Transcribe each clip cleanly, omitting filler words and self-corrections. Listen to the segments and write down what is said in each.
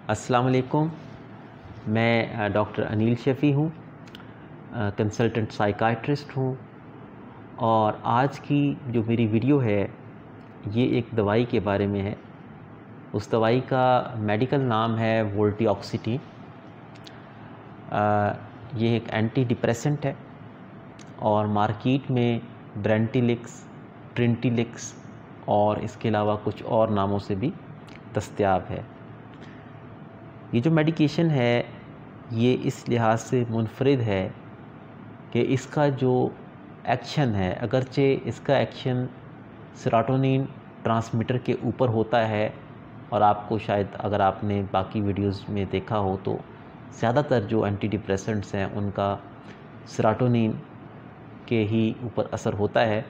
अस्सलाम वालेकुम। मैं डॉक्टर अनिल शफ़ी हूँ, कंसल्टेंट साइकाइट्रिस्ट हूँ। और आज की जो मेरी वीडियो है ये एक दवाई के बारे में है। उस दवाई का मेडिकल नाम है वोल्टिऑक्सिटी। ये एक एंटी डिप्रेसेंट है और मार्केट में ब्रेंटिलिक्स, ट्रिंटिलिक्स और इसके अलावा कुछ और नामों से भी दस्तयाब है। ये जो मेडिकेशन है ये इस लिहाज से मुनफरिद है कि इसका जो एक्शन है, अगरचे इसका एक्शन सेरोटोनिन ट्रांसमीटर के ऊपर होता है, और आपको शायद अगर आपने बाकी वीडियोस में देखा हो तो ज़्यादातर जो एंटी डिप्रेसेंट्स हैं उनका सेरोटोनिन के ही ऊपर असर होता है,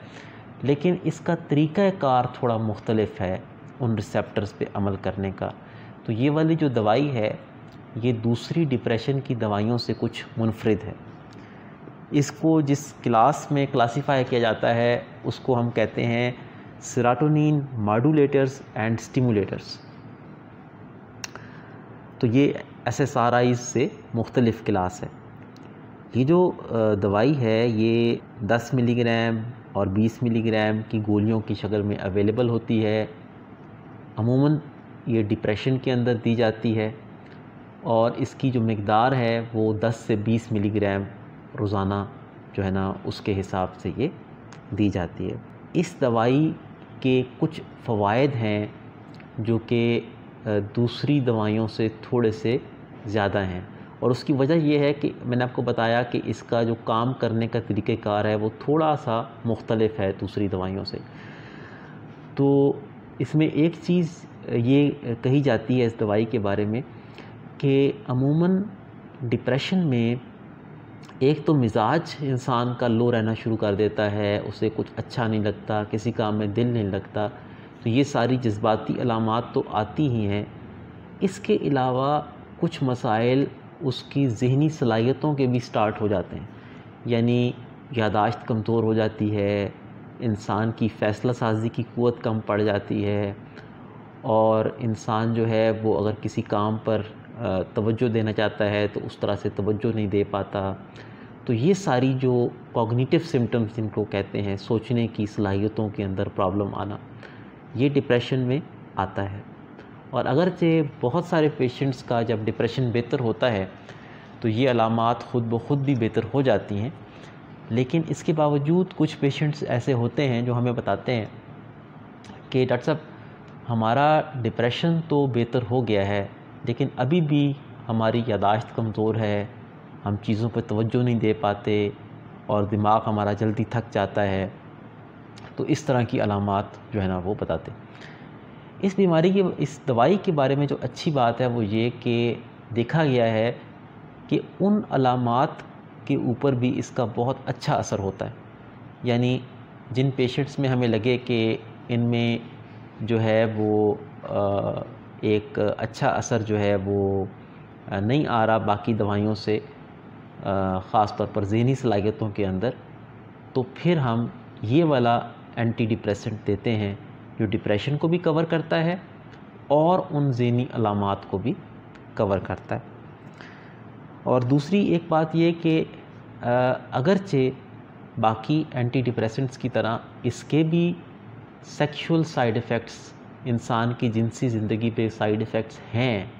लेकिन इसका तरीक़ाकार थोड़ा मुख्तलिफ है उन रिसेप्टर्स पे अमल करने का। तो ये वाली जो दवाई है ये दूसरी डिप्रेशन की दवाइयों से कुछ मुनफरिद है। इसको जिस क्लास में क्लासिफाई किया जाता है उसको हम कहते हैं सेरोटोनिन मॉड्यूलेटर्स एंड स्टिमुलेटर्स। तो ये SSRIs से मुख्तलिफ क्लास है। ये जो दवाई है ये 10 मिलीग्राम और 20 मिलीग्राम की गोलियों की शक्ल में अवेलेबल होती है। अमूमन ये डिप्रेशन के अंदर दी जाती है और इसकी जो मिक़दार है वो 10 से 20 मिलीग्राम रोज़ाना जो है ना उसके हिसाब से ये दी जाती है। इस दवाई के कुछ फ़वाइद हैं जो कि दूसरी दवाइयों से थोड़े से ज़्यादा हैं, और उसकी वजह ये है कि मैंने आपको बताया कि इसका जो काम करने का तरीक़ाकार है वो थोड़ा सा मुख्तलिफ है दूसरी दवाइयों से। तो इसमें एक चीज़ ये कही जाती है इस दवाई के बारे में कि अमूमन डिप्रेशन में एक तो मिजाज इंसान का लो रहना शुरू कर देता है, उसे कुछ अच्छा नहीं लगता, किसी काम में दिल नहीं लगता। तो ये सारी जज्बाती अलामात तो आती ही हैं। इसके अलावा कुछ मसाइल उसकी ज़हनी सलाहियतों के भी स्टार्ट हो जाते हैं, यानी यादाश्त कमज़ोर हो जाती है, इंसान की फ़ैसला साजी की क़ुव्वत कम पड़ जाती है, और इंसान जो है वो अगर किसी काम पर तवज्जो देना चाहता है तो उस तरह से तवज्जो नहीं दे पाता। तो ये सारी जो कॉग्निटिव सिम्टम्स जिनको कहते हैं, सोचने की सलाहियतों के अंदर प्रॉब्लम आना, ये डिप्रेशन में आता है। और अगरचे बहुत सारे पेशेंट्स का जब डिप्रेशन बेहतर होता है तो ये अलामात ख़ुद ब खुद भी बेहतर हो जाती हैं, लेकिन इसके बावजूद कुछ पेशेंट्स ऐसे होते हैं जो हमें बताते हैं कि डॉक्टर साहब हमारा डिप्रेशन तो बेहतर हो गया है लेकिन अभी भी हमारी यादाश्त कमज़ोर है, हम चीज़ों पर तवज्जो नहीं दे पाते और दिमाग हमारा जल्दी थक जाता है। तो इस तरह की अलामात जो है ना वो बताते हैं। इस बीमारी की, इस दवाई के बारे में जो अच्छी बात है वो ये कि देखा गया है कि उन अलामात के ऊपर भी इसका बहुत अच्छा असर होता है। यानी जिन पेशेंट्स में हमें लगे कि इनमें जो है वो एक अच्छा असर जो है वो नहीं आ रहा बाकी दवाइयों से, ख़ास तौर पर ज़हनी सलाहियतों के अंदर, तो फिर हम ये वाला एंटी डिप्रेसेंट देते हैं जो डिप्रेशन को भी कवर करता है और उन ज़हनी अलामात को भी कवर करता है। और दूसरी एक बात ये कि अगरचे बाकी एंटी डिप्रेसेंट्स की तरह इसके भी सेक्सुअल साइड इफ़ेक्ट्स, इंसान की जिनसी ज़िंदगी पे साइड इफ़ेक्ट्स हैं,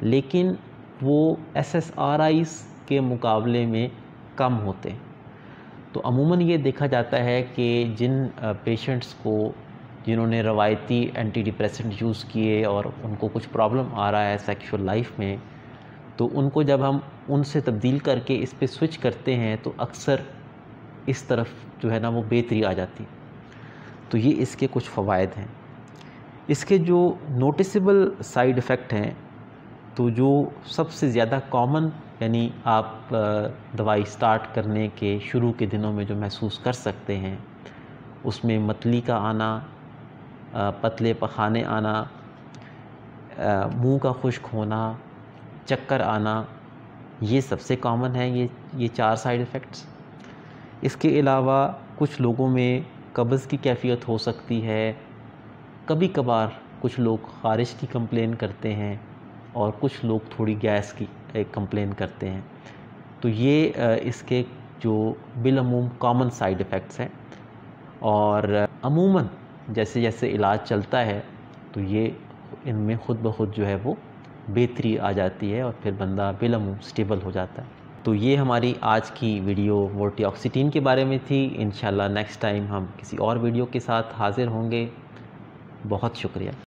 लेकिन वो SSRIs के मुकाबले में कम होते हैं। तो अमूमन ये देखा जाता है कि जिन पेशेंट्स को जिन्होंने रवायती एंटी डिप्रेसेंट यूज़ किए और उनको कुछ प्रॉब्लम आ रहा है सेक्सुअल लाइफ में, तो उनको जब हम उनसे तब्दील करके इस पे स्विच करते हैं तो अक्सर इस तरफ जो है ना वो बेहतरी आ जाती है। तो ये इसके कुछ फ़वाइद हैं। इसके जो नोटिसेबल साइड इफ़ेक्ट हैं, तो जो सबसे ज़्यादा कॉमन, यानी आप दवाई स्टार्ट करने के शुरू के दिनों में जो महसूस कर सकते हैं, उसमें मतली का आना, पतले पखाने आना, मुंह का खुश्क होना, चक्कर आना, ये सबसे कॉमन है, ये 4 साइड इफ़ेक्ट्स। इसके अलावा कुछ लोगों में कब्ज़ की कैफ़ियत हो सकती है, कभी कभार कुछ लोग ख़ारिश की कंप्लेन करते हैं, اور کچھ لوگ تھوڑی گیس کی کمپلین کرتے ہیں. تو یہ اس کے جو بالعموم کامن سائیڈ ایفیکٹس ہیں، اور عموماً جیسے جیسے علاج چلتا ہے تو یہ ان میں خود بخود جو ہے وہ بہتری آ جاتی ہے اور پھر بندہ بالعموم سٹیبل ہو جاتا ہے. تو یہ ہماری آج کی ویڈیو وورٹی آکسیٹین کے بارے میں تھی. انشاءاللہ نیکسٹ ٹائم ہم کسی اور ویڈیو کے ساتھ حاضر ہوں گے. بہت شکریہ.